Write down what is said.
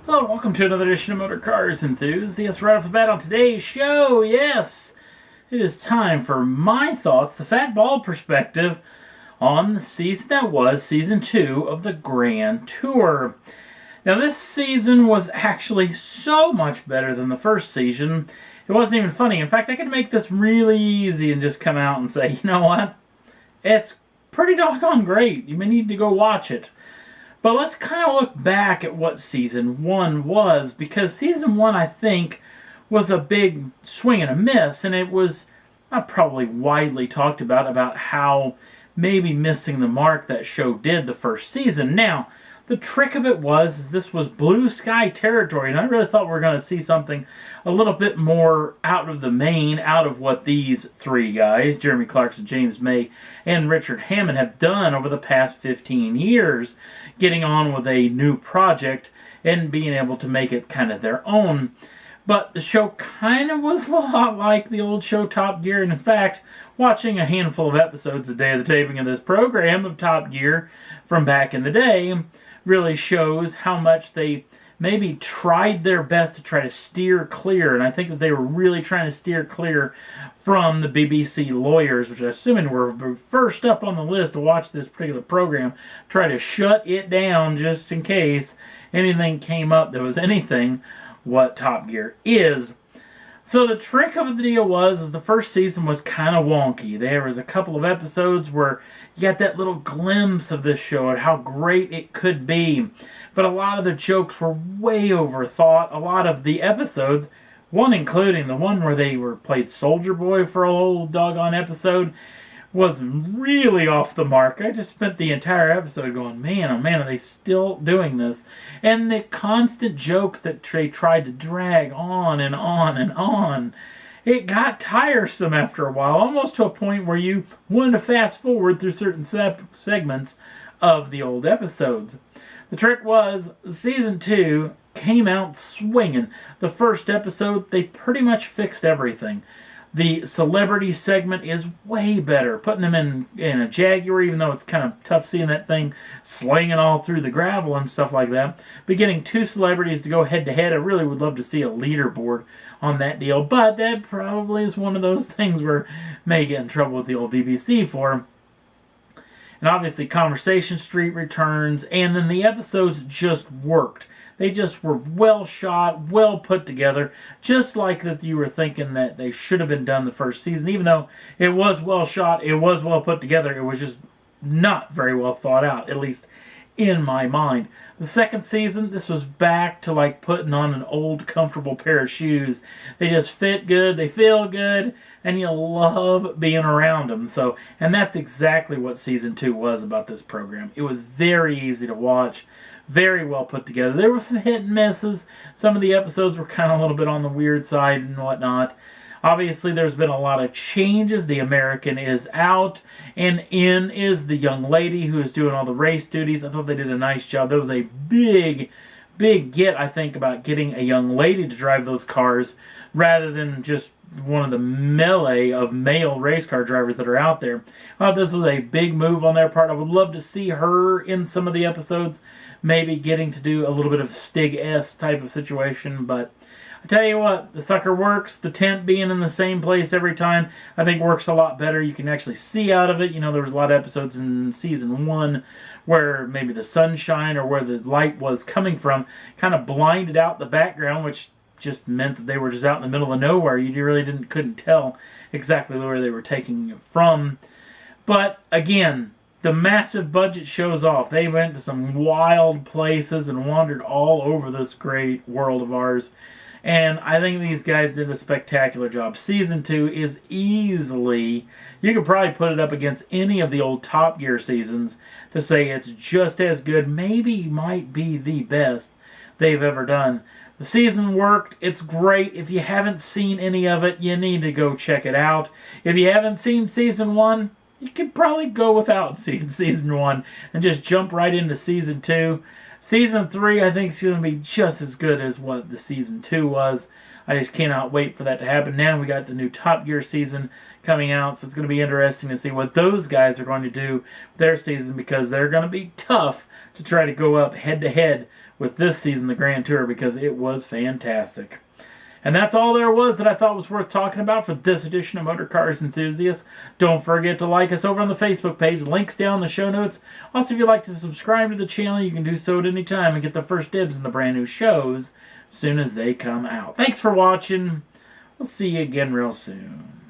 Hello and welcome to another edition of Motor Cars Enthusiasts. Right off the bat on today's show, yes, it is time for my thoughts, the Fat Bald perspective, on the season that was Season 2 of the Grand Tour. Now this season was actually so much better than the first season, it wasn't even funny. In fact, I could make this really easy and just come out and say, you know what, it's pretty doggone great. You may need to go watch it. But let's kind of look back at what Season 1 was, because Season 1, I think, was a big swing and a miss, and it was probably widely talked about how maybe missing the mark that show did the first season. Now, the trick of it was this was blue sky territory, and I really thought we were going to see something a little bit more out of the main, out of what these three guys, Jeremy Clarkson, James May, and Richard Hammond, have done over the past 15 years, getting on with a new project and being able to make it kind of their own. But the show kind of was a lot like the old show Top Gear, and in fact, watching a handful of episodes the day of the taping of this program of Top Gear from back in the day really shows how much they maybe tried their best to try to steer clear, and I think that they were really trying to steer clear from the BBC lawyers, which I'm assuming were first up on the list to watch this particular program, try to shut it down just in case anything came up that was anything what Top Gear is. So the trick of the deal was the first season was kind of wonky. There was a couple of episodes where you got that little glimpse of this show and how great it could be. But a lot of the jokes were way overthought. A lot of the episodes, one including the one where they played Soldier Boy for a whole doggone episode, was really off the mark. I just spent the entire episode going, man, oh man, are they still doing this? And the constant jokes that they tried to drag on and on and on, it got tiresome after a while, almost to a point where you wanted to fast forward through certain segments of the old episodes. The trick was, Season 2 came out swinging. The first episode, they pretty much fixed everything. The celebrity segment is way better. Putting them in a Jaguar, even though it's kind of tough seeing that thing slinging all through the gravel and stuff like that. But getting two celebrities to go head-to-head, I really would love to see a leaderboard on that deal. But that probably is one of those things where may get in trouble with the old BBC for. And obviously Conversation Street returns, and then the episodes just worked. They just were well shot, well put together, just like that you were thinking that they should have been done the first season. Even though it was well shot, it was well put together, it was just not very well thought out, at least in my mind. The second season, this was back to like putting on an old comfortable pair of shoes. They just fit good, they feel good, and you love being around them. So, and that's exactly what Season 2 was about this program. It was very easy to watch. Very well put together. There were some hit and misses. Some of the episodes were kind of a little bit on the weird side and whatnot. Obviously, there's been a lot of changes. The American is out, and in is the young lady who is doing all the race duties. I thought they did a nice job. That was a big get, I think, about getting a young lady to drive those cars rather than just one of the melee of male race car drivers that are out there. I thought this was a big move on their part. I would love to see her in some of the episodes, maybe getting to do a little bit of Stig-S type of situation, but I tell you what, the sucker works. The tent being in the same place every time, I think works a lot better. You can actually see out of it. You know, there was a lot of episodes in Season 1 where maybe the sunshine or where the light was coming from kind of blinded out the background, which just meant that they were just out in the middle of nowhere. You really couldn't tell exactly where they were taking it from. But again, the massive budget shows off. They went to some wild places and wandered all over this great world of ours. And I think these guys did a spectacular job. Season 2 is easily, you could probably put it up against any of the old Top Gear seasons to say it's just as good, maybe might be the best they've ever done. The season worked. It's great. If you haven't seen any of it, you need to go check it out. If you haven't seen Season 1, you could probably go without seeing Season 1 and just jump right into Season 2. Season 3, I think, is going to be just as good as what the Season 2 was. I just cannot wait for that to happen. Now we got the new Top Gear season coming out, so it's going to be interesting to see what those guys are going to do with their season, because they're going to be tough to try to go up head-to-head with this season, the Grand Tour, because it was fantastic. And that's all there was that I thought was worth talking about for this edition of Motor Cars Enthusiasts. Don't forget to like us over on the Facebook page. Links down in the show notes. Also, if you'd like to subscribe to the channel, you can do so at any time and get the first dibs on the brand new shows as soon as they come out. Thanks for watching. We'll see you again real soon.